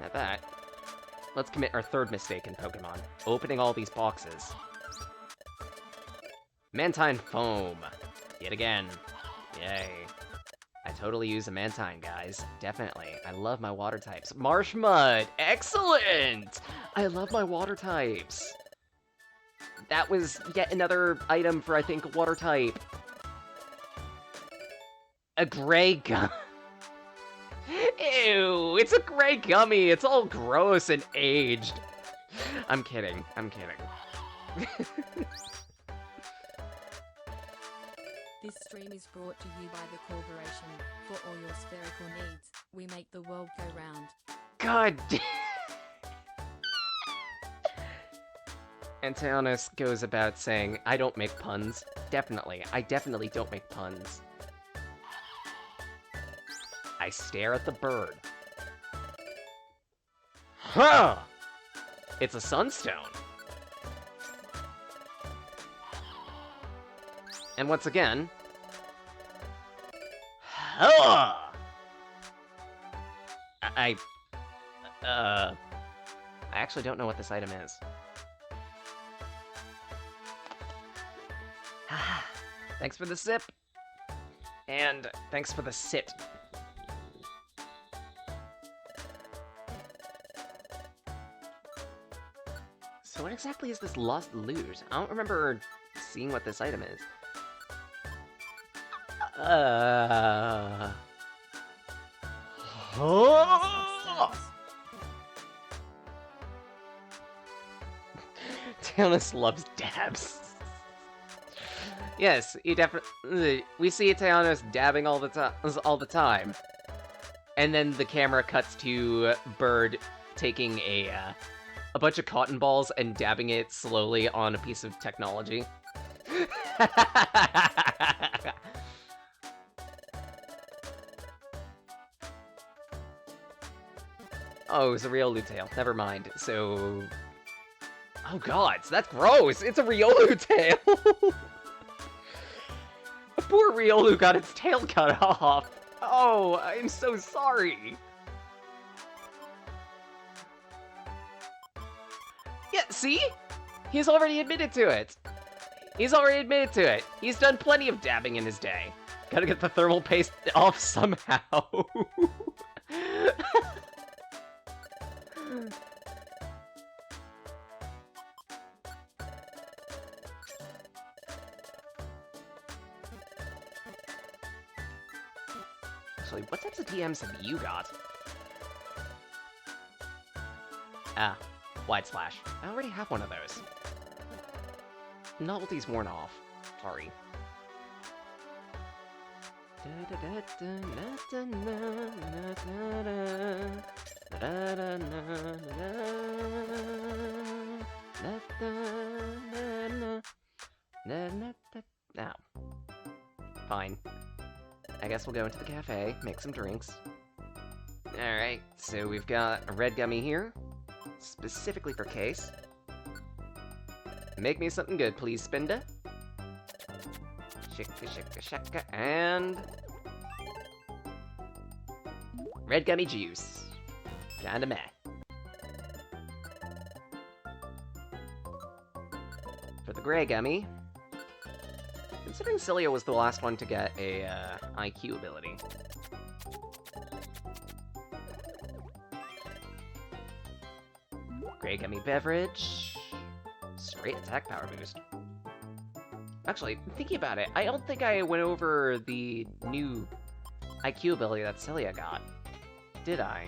At that, let's commit our third mistake in Pokemon. Opening all these boxes. Mantine Foam. Yet again. Yay. I totally use a Mantine, guys. Definitely. I love my water types. Marsh Mud! Excellent! I love my water types. That was yet another item for, I think, a water type. A gray gum. Ew, it's a gray gummy. It's all gross and aged. I'm kidding. I'm kidding. This stream is brought to you by the Corporation. For all your spherical needs, we make the world go round. God damn. Antianos goes about saying, I don't make puns. Definitely. I definitely don't make puns. I stare at the bird. Huh! It's a sunstone. And once again... Huh! I actually don't know what this item is. Thanks for the sip. And thanks for the sit. So what exactly is this lost loot? I don't remember seeing what this item is. Taunus loves dabs. Yes, he definitely. We see Taunus dabbing all the time, and then the camera cuts to Bird taking a bunch of cotton balls and dabbing it slowly on a piece of technology. Oh, it was a real tail. Never mind. So... Oh god, so that's gross! It's a Riolu tail! Poor Riolu got its tail cut off! Oh, I'm so sorry! Yeah, see? He's already admitted to it! He's already admitted to it! He's done plenty of dabbing in his day. Gotta get the thermal paste off somehow. Actually, what types of TMs have you got? Ah, Wide Slash. I already have one of those. Novelty's worn off. Sorry. Now. Fine. I guess we'll go into the cafe, make some drinks. Alright, so we've got a red gummy here, specifically for Case. Make me something good, please, Spinda. Shika, shika, shaka, and... red gummy juice. Kinda meh. For the gray gummy... Considering Cilia was the last one to get a IQ ability. Gray gummy beverage. Straight attack power boost. Actually, thinking about it, I don't think I went over the new IQ ability that Cilia got. Did I?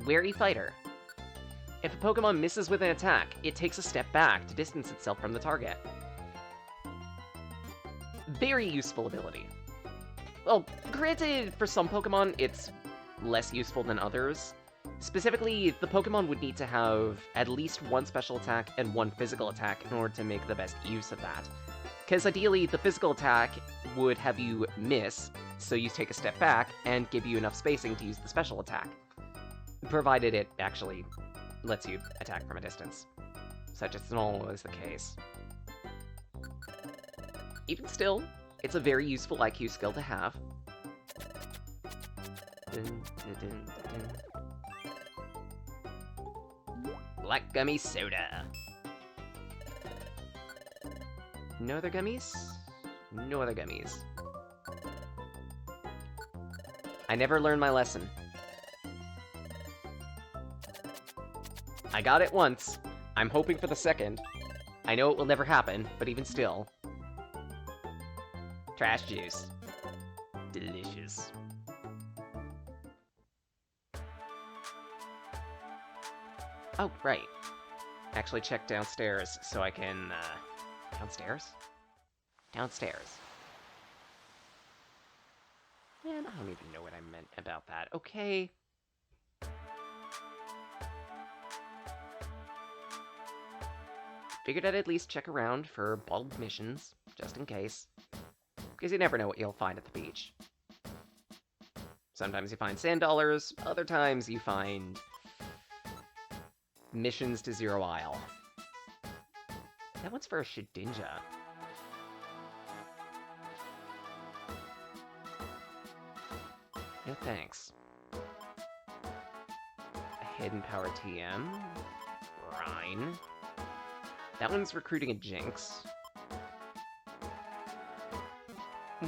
Wary Fighter. If a Pokemon misses with an attack, it takes a step back to distance itself from the target. Very useful ability. Well, granted, for some Pokemon, it's less useful than others. Specifically, the Pokemon would need to have at least one special attack and one physical attack in order to make the best use of that. Because ideally, the physical attack would have you miss, so you take a step back, and give you enough spacing to use the special attack. Provided it actually lets you attack from a distance, such as it's not always the case. Even still, it's a very useful IQ skill to have. Black gummy soda. No other gummies? No other gummies. I never learned my lesson. I got it once. I'm hoping for the second. I know it will never happen, but even still. Trash juice. Delicious. Oh, right. Actually check downstairs so I can, Downstairs? Downstairs. Man, I don't even know what I meant about that. Okay. Figured I'd at least check around for bottled missions, just in case. Because you never know what you'll find at the beach. Sometimes you find sand dollars, other times you find missions to Zero Isle. That one's for a Shedinja. No thanks. A Hidden Power TM. Rhine. That one's recruiting a Jinx.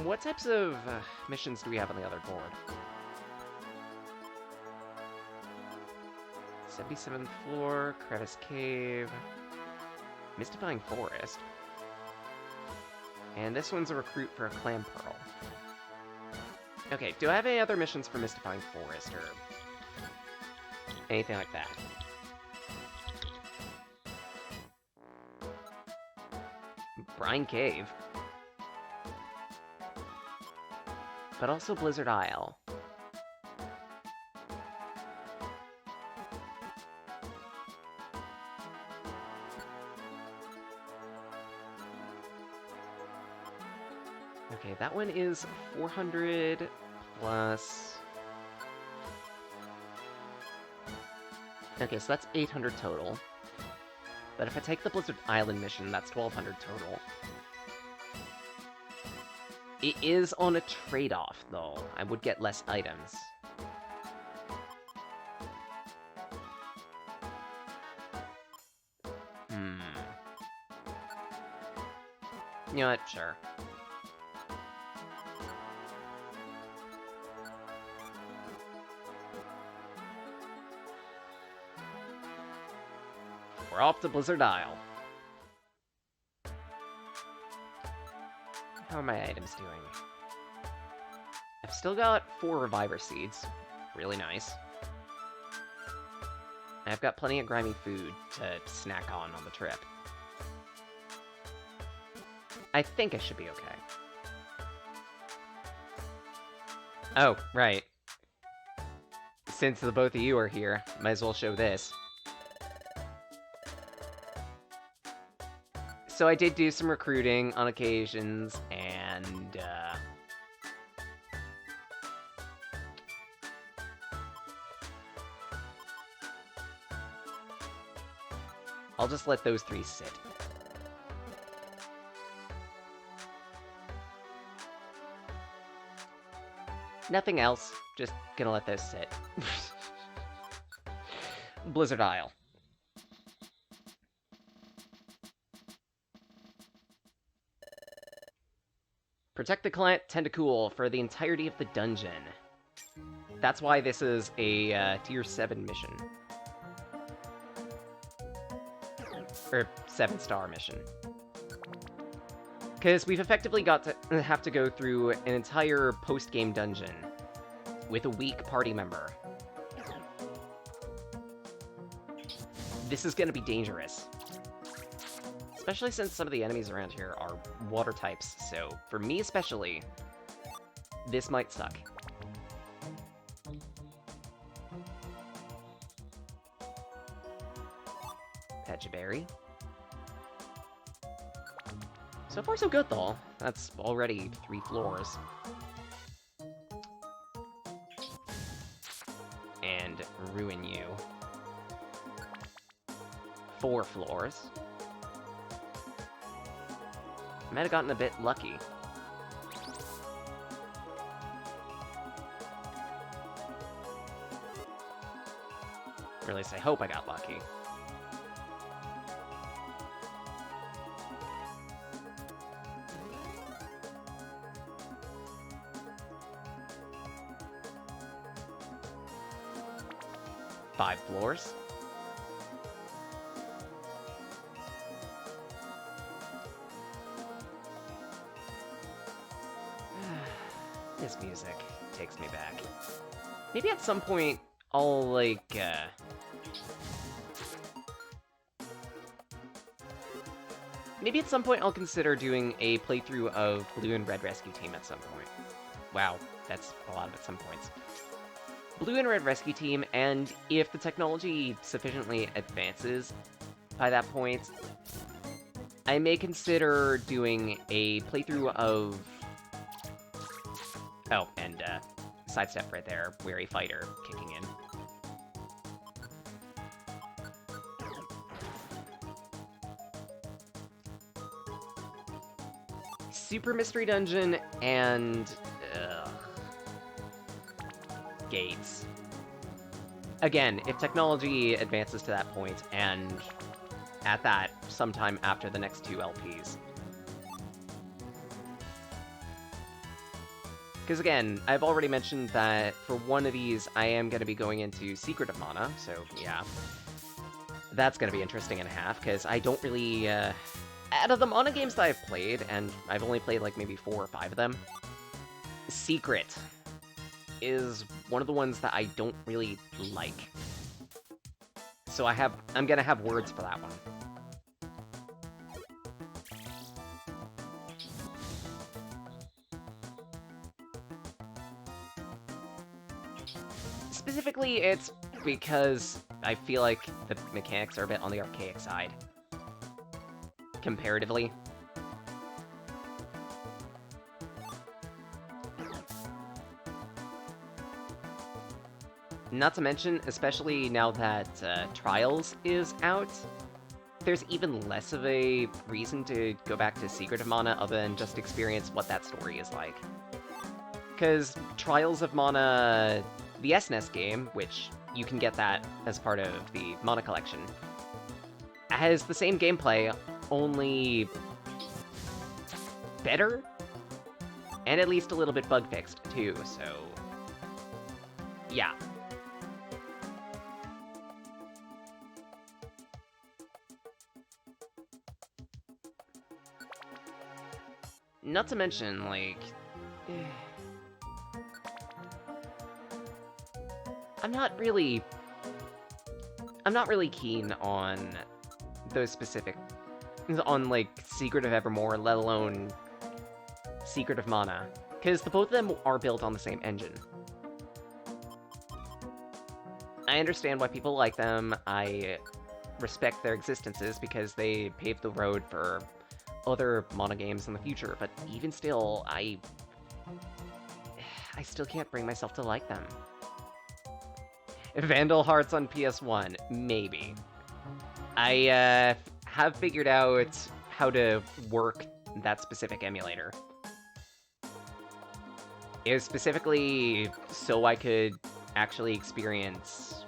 What types of missions do we have on the other board? 77th floor, Cretus Cave, Mystifying Forest. And this one's a recruit for a Clam Pearl. Okay, do I have any other missions for Mystifying Forest or anything like that? Brine Cave. But also Blizzard Isle. Okay, that one is 400 plus... Okay, so that's 800 total. But if I take the Blizzard Island mission, that's 1200 total. It is on a trade-off, though. I would get less items. You know what? Sure. We're off to Blizzard Isle. How are my items doing? I've still got 4 Reviver Seeds. Really nice. And I've got plenty of grimy food to snack on the trip. I think I should be okay. Oh, right. Since the both of you are here, might as well show this. So I did do some recruiting on occasions, and, I'll just let those 3 sit. Nothing else, just gonna let those sit. Blizzard Isle. Protect the client Tentacool for the entirety of the dungeon. That's why this is a tier 7 mission. Or 7-star mission. Because we've effectively got to have to go through an entire post-game dungeon with a weak party member. This is gonna be dangerous. Especially since some of the enemies around here are water types, so for me especially, this might suck. Pechaberry. So far so good though. That's already 3 floors. And ruin you. 4 floors. Might have gotten a bit lucky. Or at least I hope I got lucky. Five floors. This music takes me back. Maybe at some point I'll, like, maybe at some point I'll consider doing a playthrough of Blue and Red Rescue Team at some point. Wow, that's a lot of at some points. Blue and Red Rescue Team, and if the technology sufficiently advances by that point, I may consider doing a playthrough of... Oh, and sidestep right there, Weary Fighter kicking in. Super Mystery Dungeon and... Gates. Again, if technology advances to that point, and at that, sometime after the next two LPs. Because again, I've already mentioned that for one of these, I am going to be going into Secret of Mana, so yeah. That's going to be interesting and a half, because I don't really... out of the Mana games that I've played, and I've only played like maybe 4 or 5 of them, Secret is one of the ones that I don't really like. So I'm gonna have words for that one. Specifically, it's because I feel like the mechanics are a bit on the archaic side. Comparatively. Not to mention, especially now that Trials is out, there's even less of a reason to go back to Secret of Mana other than just experience what that story is like. Because Trials of Mana, the SNES game, which you can get that as part of the Mana collection, has the same gameplay, only better, and at least a little bit bug-fixed, too, so... yeah. Not to mention, like... I'm not really keen on those specific... on, like, Secret of Evermore, let alone Secret of Mana. Because the both of them are built on the same engine. I understand why people like them, I respect their existences because they paved the road for other Mana games in the future, but even still, I still can't bring myself to like them. Vandal Hearts on PS1, maybe. I have figured out how to work that specific emulator. It was specifically so I could actually experience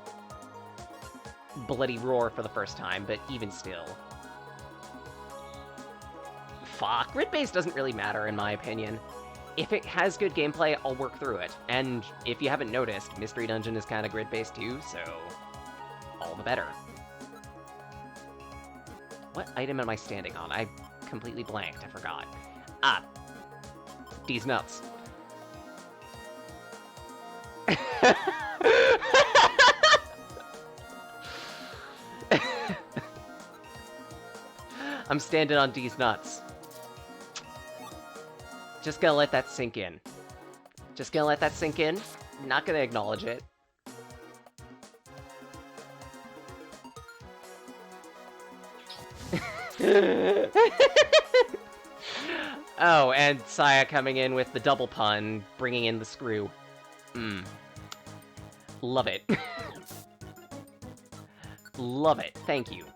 Bloody Roar for the first time, but even still. Fuck, grid-based doesn't really matter in my opinion. If it has good gameplay, I'll work through it. And if you haven't noticed, Mystery Dungeon is kind of grid-based too, so all the better. What item am I standing on? I completely blanked, I forgot. Ah, these nuts. I'm standing on these nuts. Just gonna let that sink in. Just gonna let that sink in. Not gonna acknowledge it. Oh, and Saya coming in with the double pun, bringing in the screw. Love it. Love it. Thank you.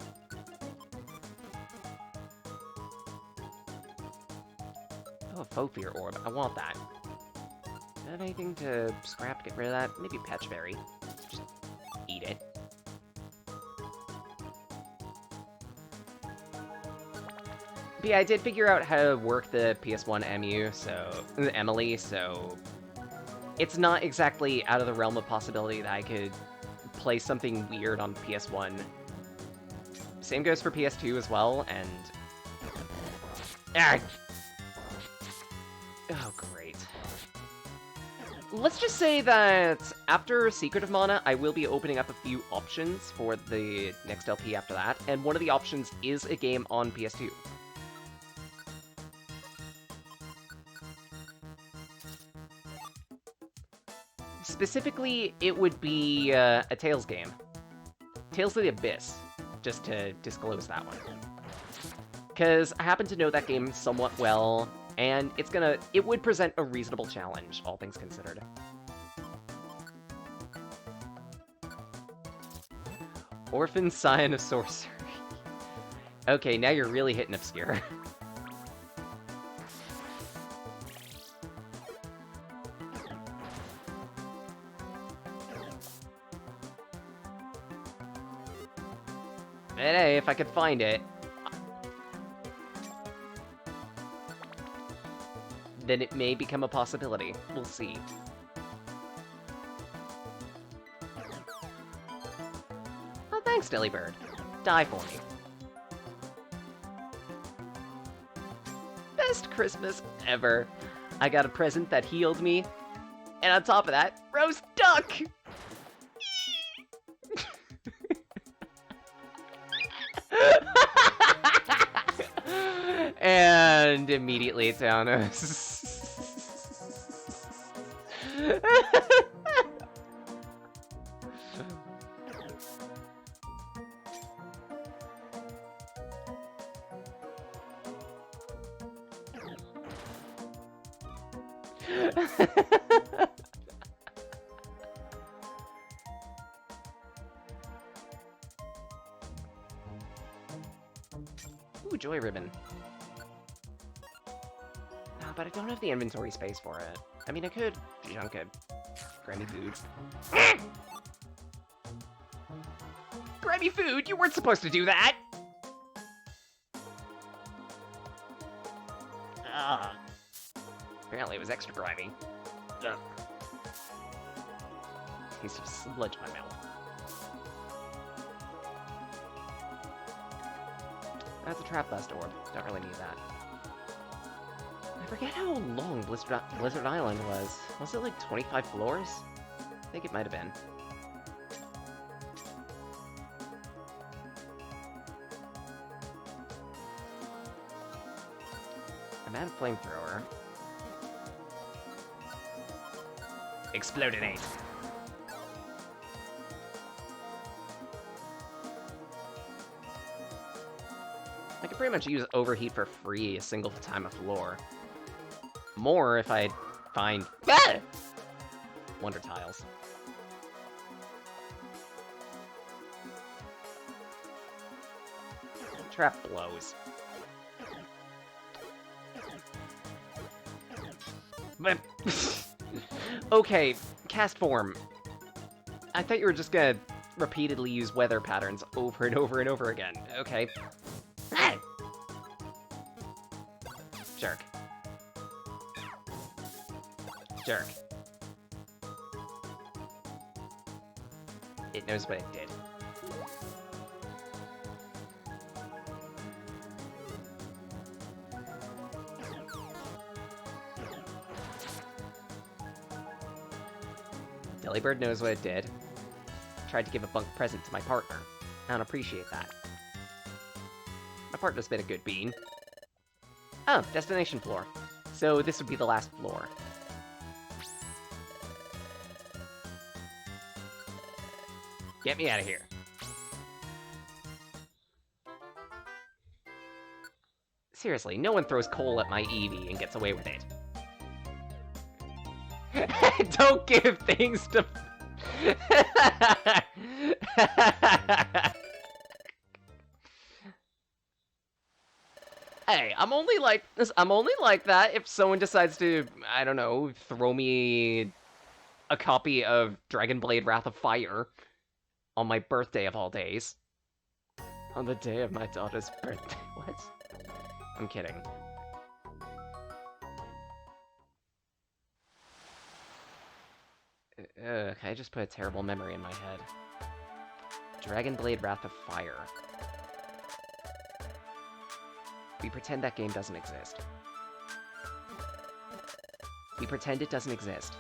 Oh, a Fofir Orb. I want that. Do I have anything to scrap to get rid of that? Maybe Patchberry. Just eat it. But yeah, I did figure out how to work the PS1 EMU, so... Emily, so... It's not exactly out of the realm of possibility that I could play something weird on PS1. Same goes for PS2 as well, and... Ah! Oh, great. Let's just say that after Secret of Mana, I will be opening up a few options for the next LP after that, and one of the options is a game on PS2. Specifically, it would be a Tales game. Tales of the Abyss, just to disclose that one. Because I happen to know that game somewhat well, and it would present a reasonable challenge, all things considered. Orphan Scion of Sorcery. Okay, now you're really hitting obscure. But hey, if I could find it... then it may become a possibility. We'll see. Oh, thanks, Delibird. Die for me. Best Christmas ever. I got a present that healed me. And on top of that, roast duck! And immediately Thanos. Ooh, Joy Ribbon. No, but I don't have the inventory space for it. I mean, I could junk it. Grab me food. Grab me food? You weren't supposed to do that! Ah. Apparently it was extra grimy. Ugh. Taste of sludge in my mouth. That's a Trap Bust Orb. Don't really need that. I forget how long Blizzard Island was. Was it like 25 floors? I think it might have been. I'm out of flamethrower. Explodinate! I could pretty much use Overheat for free a single time a floor. More if I find... Ah! Wonder Tiles. Trap blows. But... okay, cast form. I thought you were just gonna repeatedly use weather patterns over and over and over again. Okay. Ah! Jerk. Jerk. It knows what it did. Delibird knows what it did. Tried to give a bunk present to my partner. I don't appreciate that. My partner's been a good bean. Oh, destination floor. So this would be the last floor. Get me out of here. Seriously, no one throws coal at my Eevee and gets away with it. Don't give things to... Hey, I'm only like that if someone decides to, I don't know, throw me a copy of Dragon Blade Wrath of Fire on my birthday of all days. On the day of my daughter's birthday. What? I'm kidding. I just put a terrible memory in my head. Dragon Blade Wrath of Fire. We pretend that game doesn't exist. We pretend it doesn't exist.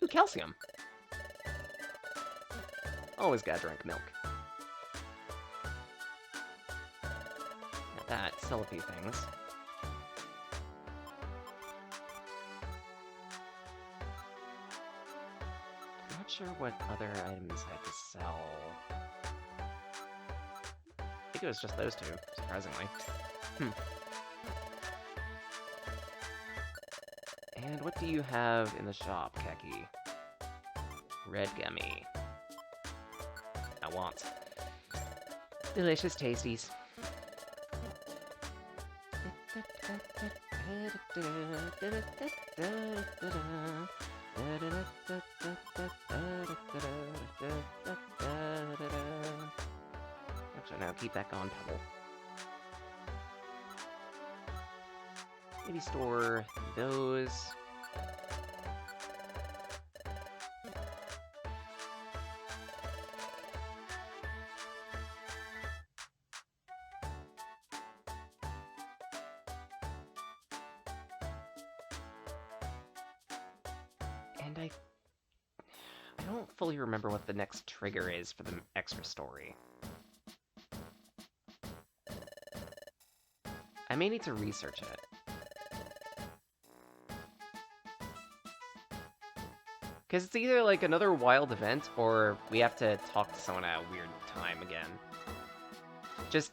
Ooh, calcium. Always gotta drink milk. At that, sell a few things. I'm not sure what other items I had to sell. I think it was just those two, surprisingly. And what do you have in the shop, Keki? Red gummy. I want. Delicious tasties. Actually, no, keep that going, Pebble. Maybe store those. And I don't fully remember what the next trigger is for the extra story. I may need to research it. Because it's either like another wild event, or we have to talk to someone at a weird time again. Just...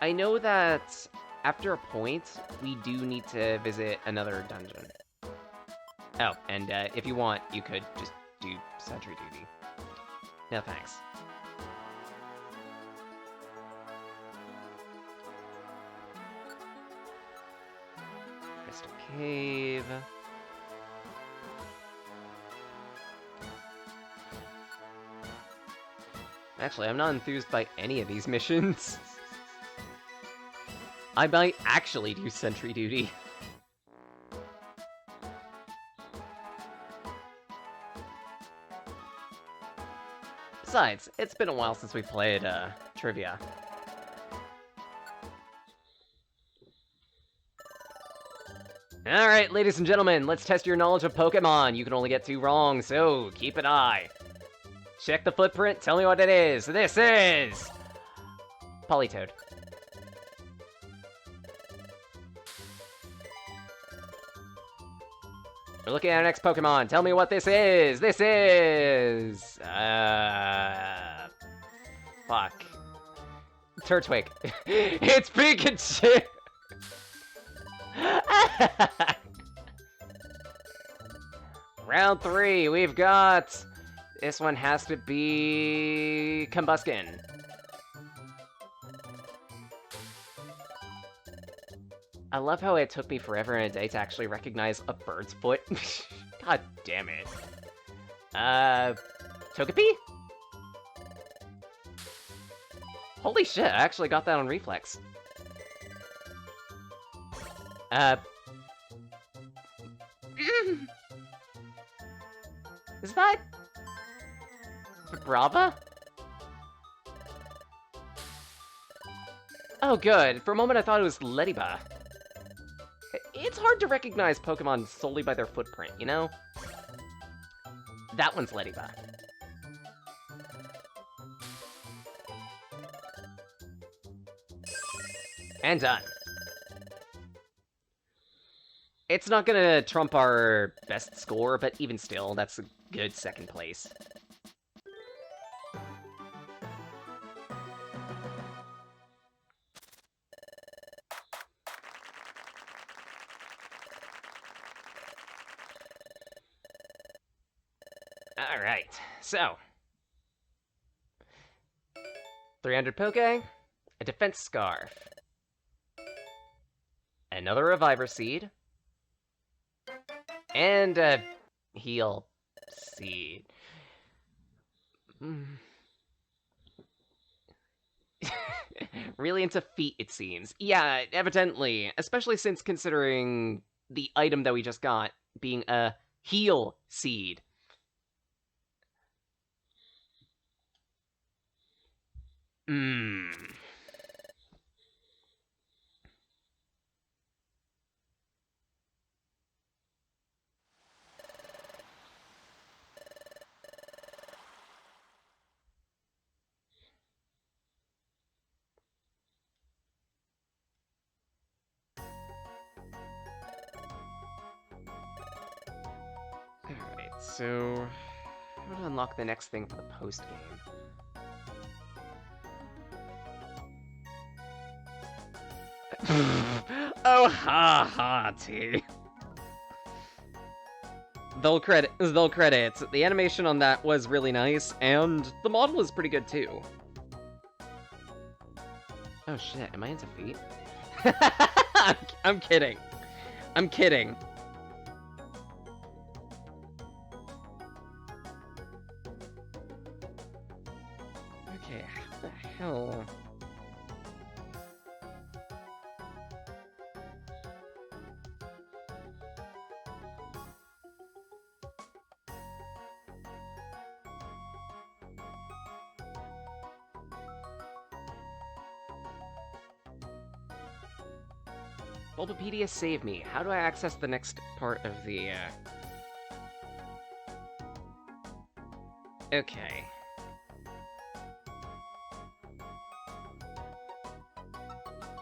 I know that after a point, we do need to visit another dungeon. Oh, and if you want, you could just do sentry duty. No thanks. Crystal Cave. Actually, I'm not enthused by any of these missions. I might actually do sentry duty. Besides, it's been a while since we played trivia. Alright, ladies and gentlemen, let's test your knowledge of Pokemon. You can only get 2 wrong, so keep an eye. Check the footprint, tell me what it is. This is... Politoed. We're looking at our next Pokemon. Tell me what this is. This is... Fuck. Turtwig. It's Pikachu! Round 3, we've got... This one has to be... Combuskin. I love how it took me forever and a day to actually recognize a bird's foot. God damn it. Togepi? Holy shit, I actually got that on reflex. Is that... Brava? Oh good, for a moment I thought it was Lediba. It's hard to recognize Pokemon solely by their footprint, you know? That one's Lediba. And done. It's not gonna trump our best score, but even still, that's a good second place. Alright, so... 300 Poke, a Defense Scarf. Another Reviver Seed. And a Heal Seed. Really into feet, it seems. Yeah, evidently. Especially since considering the item that we just got being a Heal Seed. Alright, so how to unlock the next thing for the post-game? Oh, ha ha, T. They'll credit. The animation on that was really nice, and the model is pretty good too. Oh shit, am I into feet? I'm kidding. I'm kidding. Okay, how the hell? Bulbapedia, save me. How do I access the next part of the, Okay.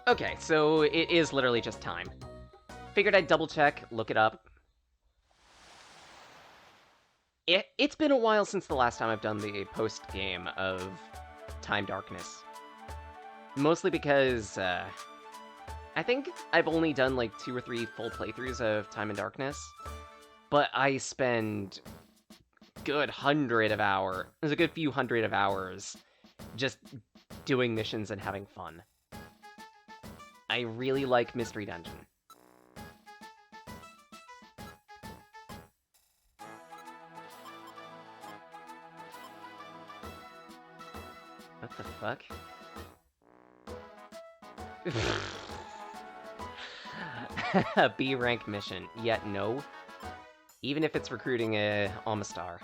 Okay, so it is literally just time. Figured I'd double check, look it up. It's been a while since the last time I've done the post-game of Time Darkness. Mostly because, I think I've only done like 2 or 3 full playthroughs of Time and Darkness, but I spend there's a good few hundred of hours just doing missions and having fun. I really like Mystery Dungeon. What the fuck? A B rank mission. Yet no. Even if it's recruiting a Amistar.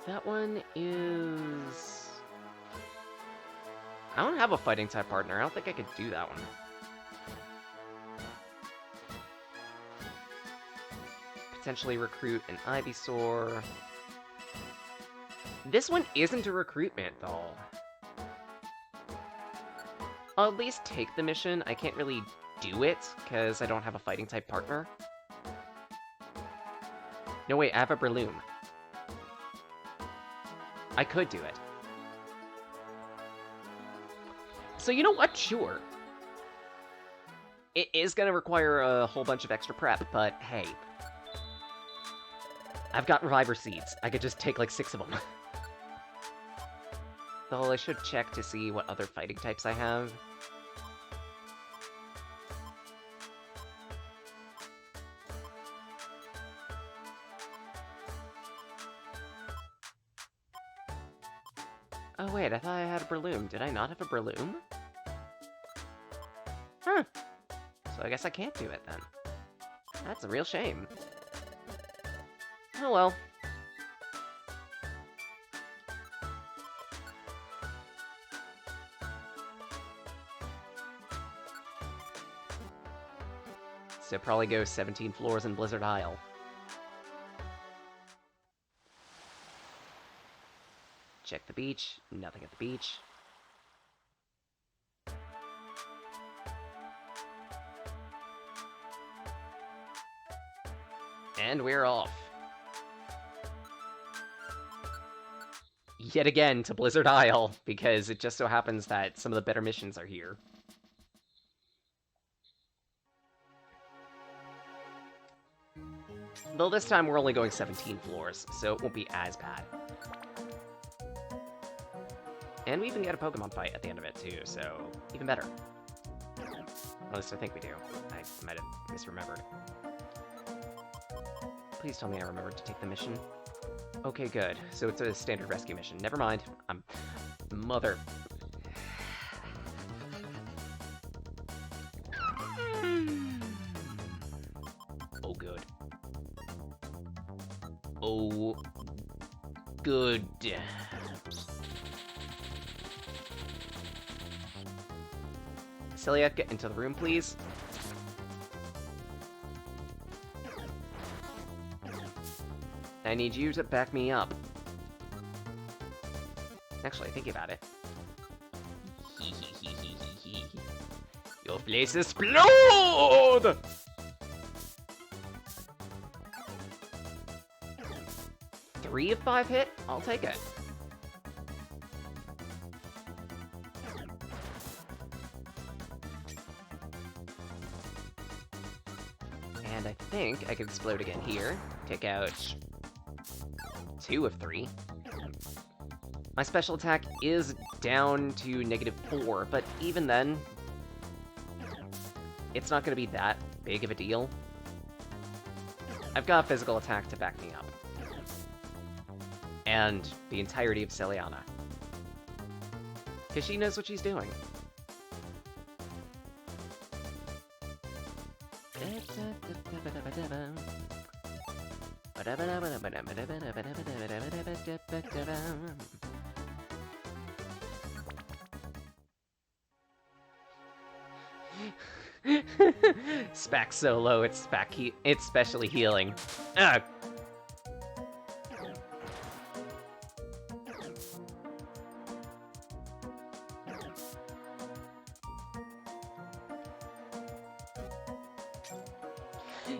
That one is... I don't have a fighting type partner. I don't think I could do that one. Potentially recruit an Ivysaur. This one isn't a recruitment, though. I'll at least take the mission. I can't really do it, because I don't have a fighting type partner. No, wait, I have a Breloom. I could do it. So you know what? Sure. It is going to require a whole bunch of extra prep, but hey. I've got Reviver Seeds. I could just take like 6 of them. Though I should check to see what other fighting types I have. Oh wait, I thought I had a Breloom. Did I not have a Breloom? Huh. So I guess I can't do it then. That's a real shame. Oh well. So probably go 17 floors in Blizzard Isle. Check the beach. Nothing at the beach. And we're off. Yet again to Blizzard Isle, because it just so happens that some of the better missions are here. Though this time we're only going 17 floors, so it won't be as bad. And we even get a Pokemon fight at the end of it, too, so even better. At least I think we do. I might have misremembered. Please tell me I remembered to take the mission. Okay, good. So it's a standard rescue mission. Never mind. I'm... Mother... Oh, good. Oh... Good. Celia, get into the room, please. I need you to back me up. Actually, thinking about it. Your place explode! 3 of 5 hit? I'll take it. And I think I can explode again here. Take out 2 of 3. My special attack is down to -4, but even then, it's not going to be that big of a deal. I've got a physical attack to back me up. And the entirety of Celiana. Because she knows what she's doing. Spec so low, it's it's specially healing. Ugh.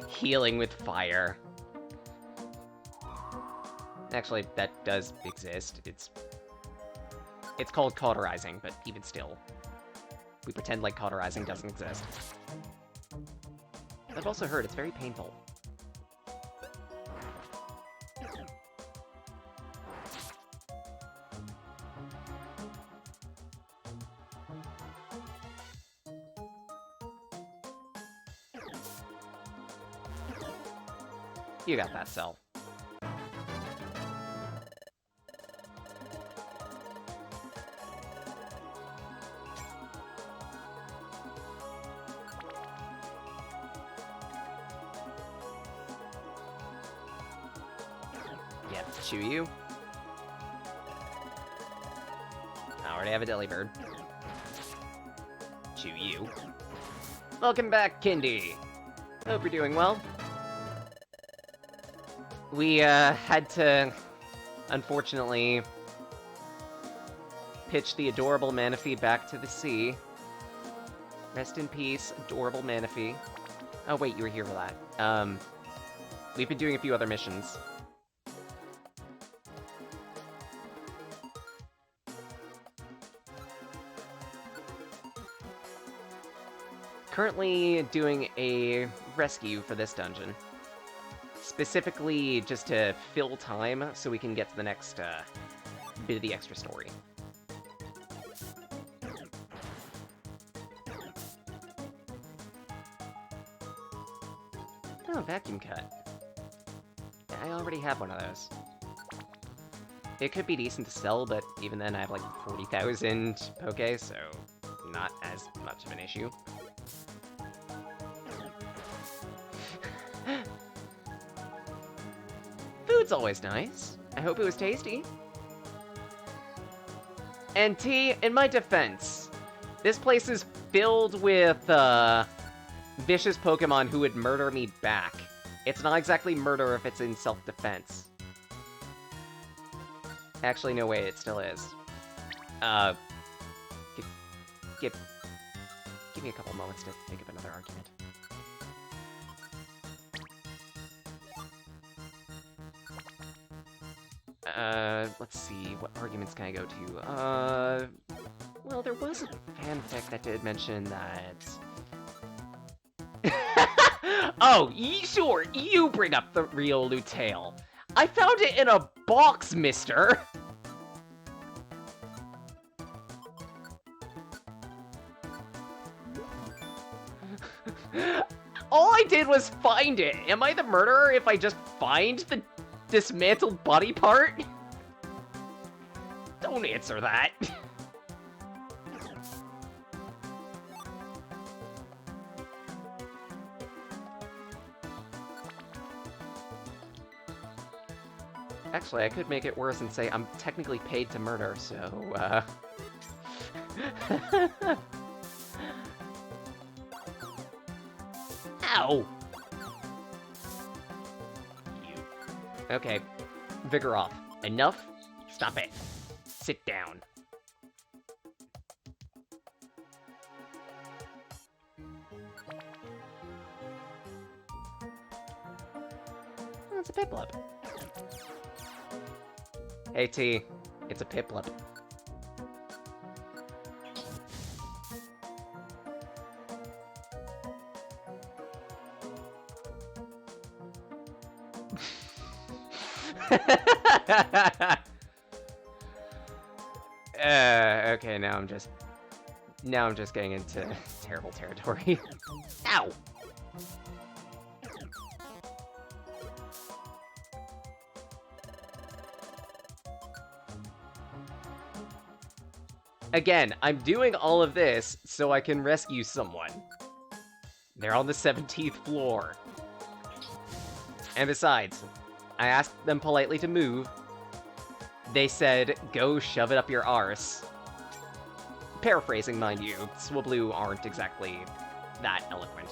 Healing with fire. Actually, that does exist. It's called cauterizing, but even still, we pretend like cauterizing doesn't exist. I've also heard it's very painful. You got that, Cell. Yeah, chew you. I already have a Delibird. Chew you. Welcome back, Kindy. Hope you're doing well. We, had to, unfortunately, pitch the adorable Manaphy back to the sea. Rest in peace, adorable Manaphy. Oh, wait, you were here for that. We've been doing a few other missions. Currently doing a rescue for this dungeon. Specifically, just to fill time, so we can get to the next, bit of the extra story. Oh, vacuum cut. I already have one of those. It could be decent to sell, but even then I have like 40,000 Poke, so not as much of an issue. Food's always nice. I hope it was tasty. And T, in my defense, this place is filled with, vicious Pokemon who would murder me back. It's not exactly murder if it's in self-defense. Actually, no way, it still is. Give me a couple moments to think of another argument. Let's see, what arguments can I go to? Well, there was a fanfic that did mention that... Oh, sure, you bring up the Riolu tail. I found it in a box, mister. All I did was find it. Am I the murderer if I just find the dismantled body part? Don't answer that. Actually, I could make it worse and say I'm technically paid to murder, so, Ow! You. Okay. Vigor off. Enough? Stop it. Sit down. Oh, it's a Piplup. Hey, T. It's a Piplup. Okay, now I'm just getting into terrible territory. Ow! Again, I'm doing all of this so I can rescue someone. They're on the 17th floor. And besides, I asked them politely to move. They said, go shove it up your arse. Paraphrasing, mind you, Swablu aren't exactly that eloquent.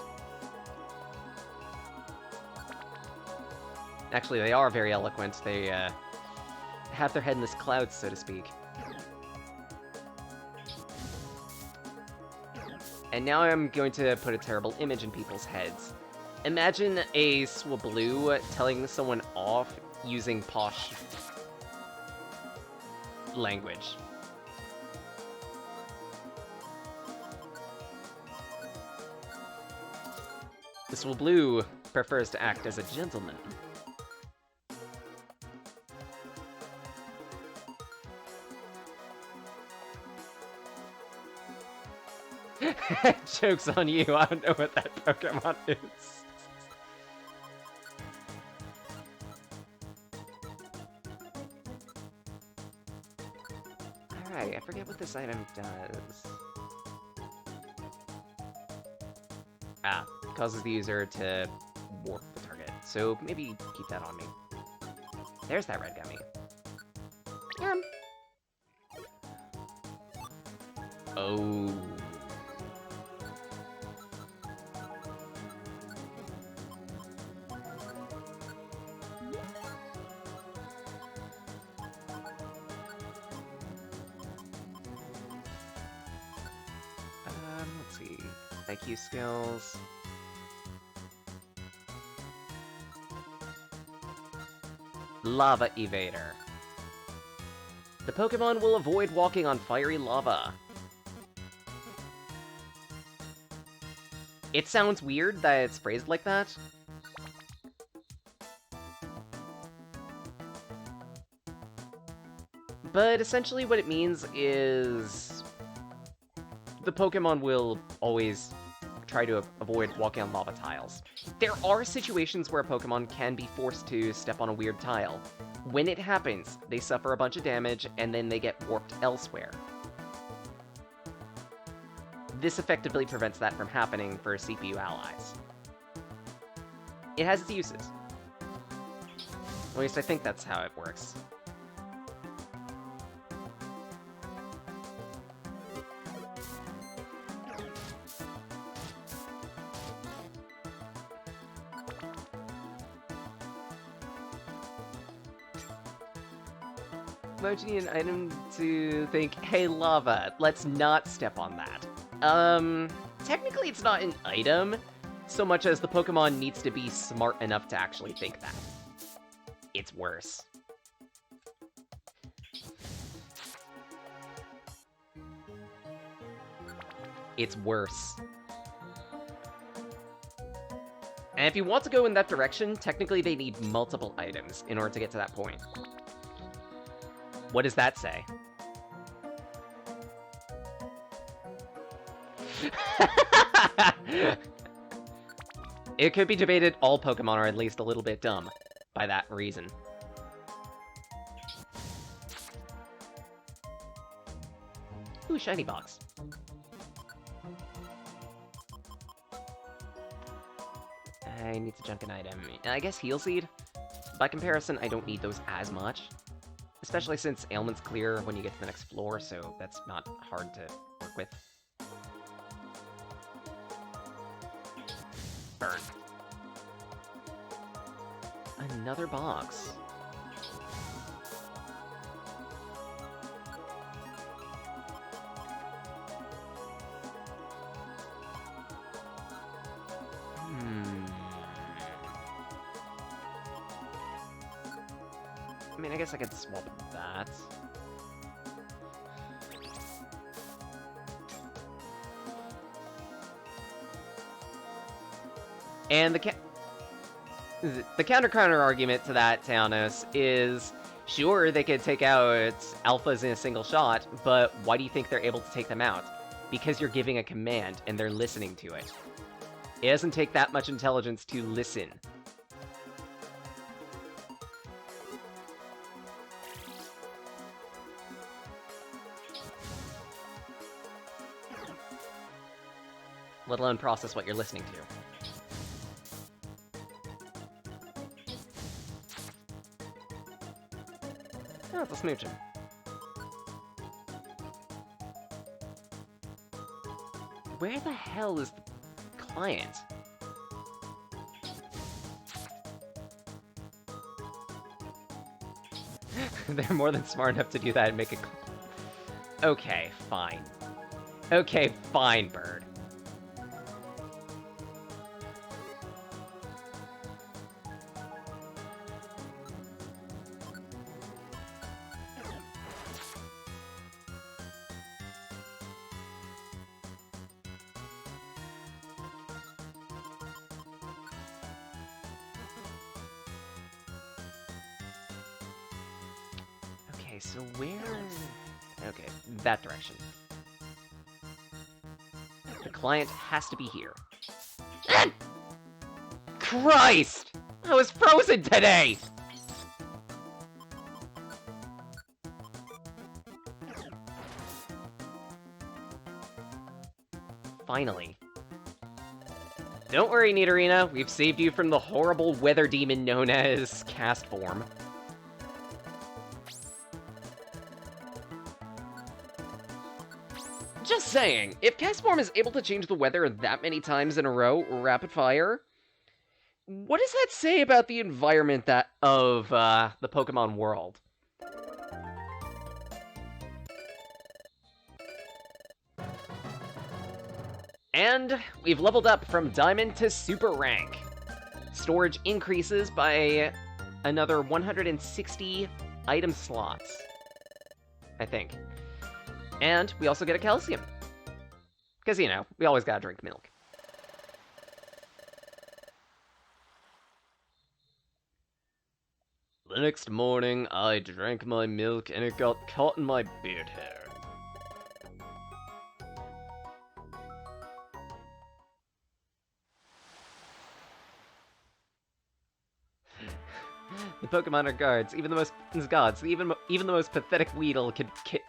Actually, they are very eloquent. They, have their head in this cloud, so to speak. And now I'm going to put a terrible image in people's heads. Imagine a Swablu telling someone off using posh language. The Swablu prefers to act as a gentleman. Joke's on you, I don't know what that Pokemon is. Alright, I forget what this item does. Ah, causes the user to warp the target, so maybe keep that on me. There's that red gummy. Oh. Let's see. IQ skills. Lava Evader. The Pokemon will avoid walking on fiery lava. It sounds weird that it's phrased like that. But essentially what it means is the Pokemon will always try to avoid walking on lava tiles. There are situations where a Pokemon can be forced to step on a weird tile. When it happens, they suffer a bunch of damage, and then they get warped elsewhere. This effectively prevents that from happening for CPU allies. It has its uses. At least I think that's how it works. Might need an item to think, hey lava, let's not step on that. Technically it's not an item, so much as the Pokemon needs to be smart enough to actually think that. It's worse. It's worse. And if you want to go in that direction, technically they need multiple items in order to get to that point. What does that say? It could be debated all Pokemon are at least a little bit dumb by that reason. Ooh, shiny box. I need to junk an item. I guess Heal Seed? By comparison, I don't need those as much. Especially since ailments clear when you get to the next floor, so that's not hard to work with. Burn. Another box. I mean, I guess I could swap that. And the counter argument to that, Taonos, is sure they could take out alphas in a single shot, but why do you think they're able to take them out? Because you're giving a command and they're listening to it. It doesn't take that much intelligence to listen. Let alone process what you're listening to. Oh, it's a Smoochum. Where the hell is the client? They're more than smart enough to do that and make it... Okay, fine. Okay, fine, Bird. Okay, so where... Okay, that direction. The client has to be here. Christ! I was frozen today! Finally. Don't worry, Nidorina. We've saved you from the horrible weather demon known as Cast Form. Just saying, if Cast Form is able to change the weather that many times in a row, rapid fire, what does that say about the environment of the Pokemon world? And we've leveled up from Diamond to Super Rank. Storage increases by another 160 item slots, I think. And we also get a calcium. Because, you know, we always gotta drink milk. The next morning, I drank my milk and it got caught in my beard hair. The Pokemon are gods. Even the most even the most pathetic Weedle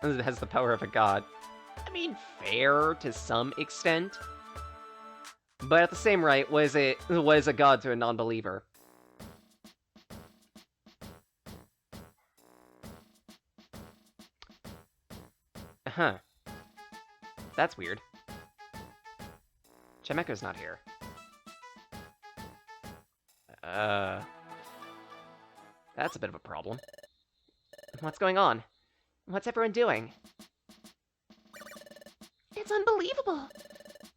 has the power of a god. I mean, fair to some extent, but at the same rate, was a god to a non-believer. Huh. That's weird. Chimeko's not here. That's a bit of a problem. What's going on? What's everyone doing? It's unbelievable!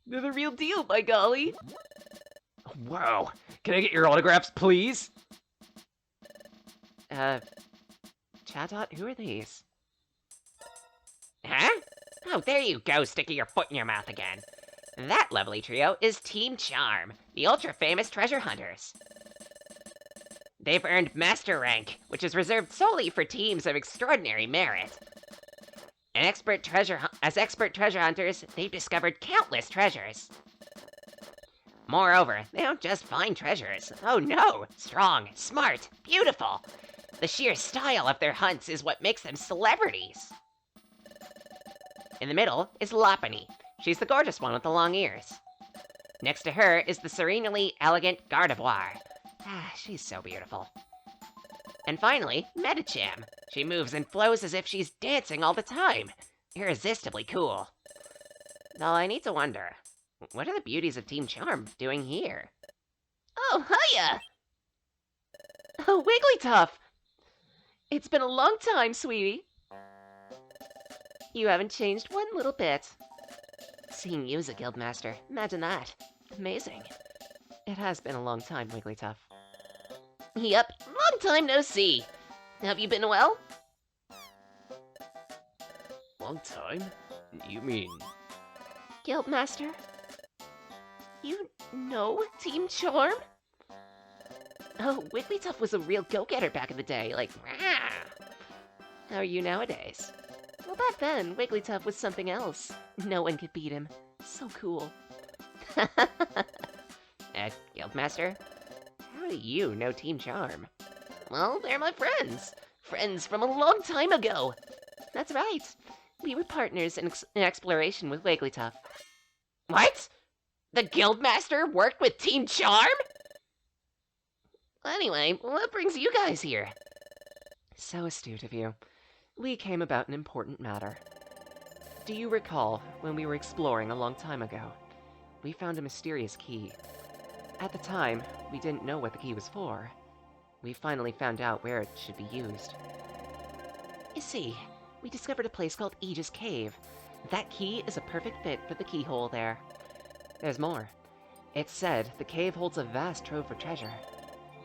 They're the real deal, by golly! Wow! Can I get your autographs, please? Chatot, who are these? Huh? Oh, there you go, sticking your foot in your mouth again. That lovely trio is Team Charm, the ultra-famous treasure hunters. They've earned Master Rank, which is reserved solely for teams of extraordinary merit. As expert treasure hunters, they've discovered countless treasures. Moreover, they don't just find treasures. Oh no! Strong, smart, beautiful! The sheer style of their hunts is what makes them celebrities. In the middle is Lopunny. She's the gorgeous one with the long ears. Next to her is the serenely elegant Gardevoir. She's so beautiful. And finally, Medicham. She moves and flows as if she's dancing all the time. Irresistibly cool. Though I need to wonder, what are the beauties of Team Charm doing here? Oh, hiya! Oh, Wigglytuff! It's been a long time, sweetie. You haven't changed one little bit. Seeing you as a guildmaster, imagine that. Amazing. It has been a long time, Wigglytuff. Yep, long time no see. Have you been well? Long time? You mean... Guildmaster? You know Team Charm? Oh, Wigglytuff was a real go-getter back in the day, like, rah! How are you nowadays? Well, back then, Wigglytuff was something else. No one could beat him. So cool. Guildmaster? How do you know Team Charm? Well, they're my friends. Friends from a long time ago. That's right. We were partners in exploration with Wigglytuff. What? The Guildmaster worked with Team Charm? Anyway, what brings you guys here? So astute of you. We came about an important matter. Do you recall when we were exploring a long time ago? We found a mysterious key. At the time, we didn't know what the key was for. We finally found out where it should be used. You see, we discovered a place called Aegis Cave. That key is a perfect fit for the keyhole there. There's more. It's said the cave holds a vast trove of treasure.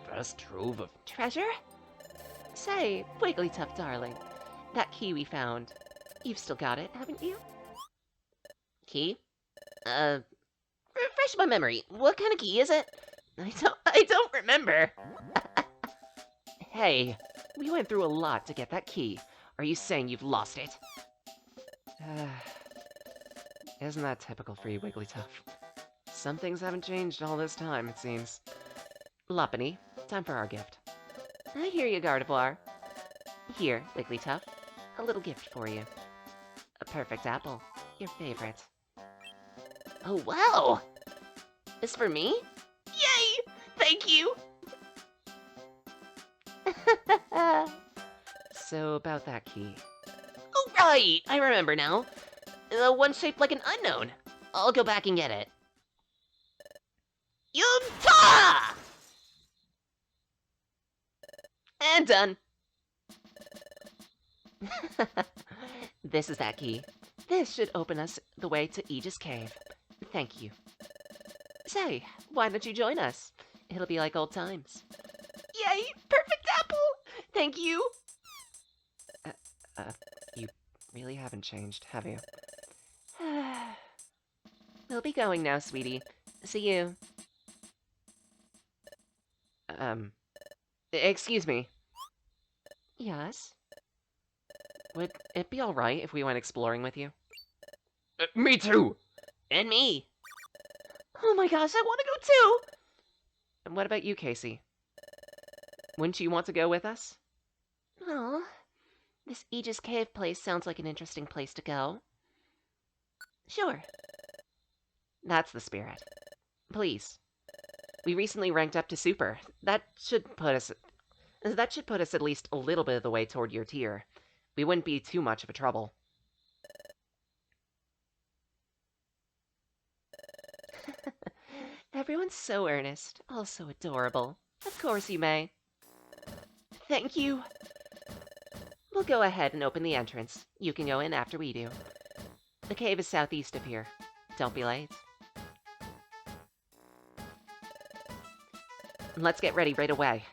Vast trove of treasure? Say, Wigglytuff, darling, that key we found, you've still got it, haven't you? Key? Refresh my memory. What kind of key is it? I don't remember. Hey, we went through a lot to get that key. Are you saying you've lost it? Isn't that typical for you, Wigglytuff? Some things haven't changed all this time, it seems. Lopunny, time for our gift. I hear you, Gardevoir. Here, Wigglytuff, a little gift for you. A perfect apple, your favorite. Oh, wow! This for me? Yay! Thank you! So, about that key. Oh, right! I remember now. The one shaped like an unknown. I'll go back and get it. Yum-ta! And done. This is that key. This should open us the way to Aegis Cave. Thank you. Say, why don't you join us? It'll be like old times. Yay! Perfect apple! Thank you! You really haven't changed, have you? We'll be going now, sweetie. See you. Excuse me. Yes? Would it be alright if we went exploring with you? Me too! And me! Oh my gosh, I want to go too! And what about you, Casey? Wouldn't you want to go with us? Oh, this Aegis Cave place sounds like an interesting place to go. Sure. That's the spirit. Please. We recently ranked up to Super. That should put us at least a little bit of the way toward your tier. We wouldn't be too much of a trouble. Everyone's so earnest, all so adorable. Of course you may. Thank you. We'll go ahead and open the entrance. You can go in after we do. The cave is southeast of here. Don't be late. Let's get ready right away.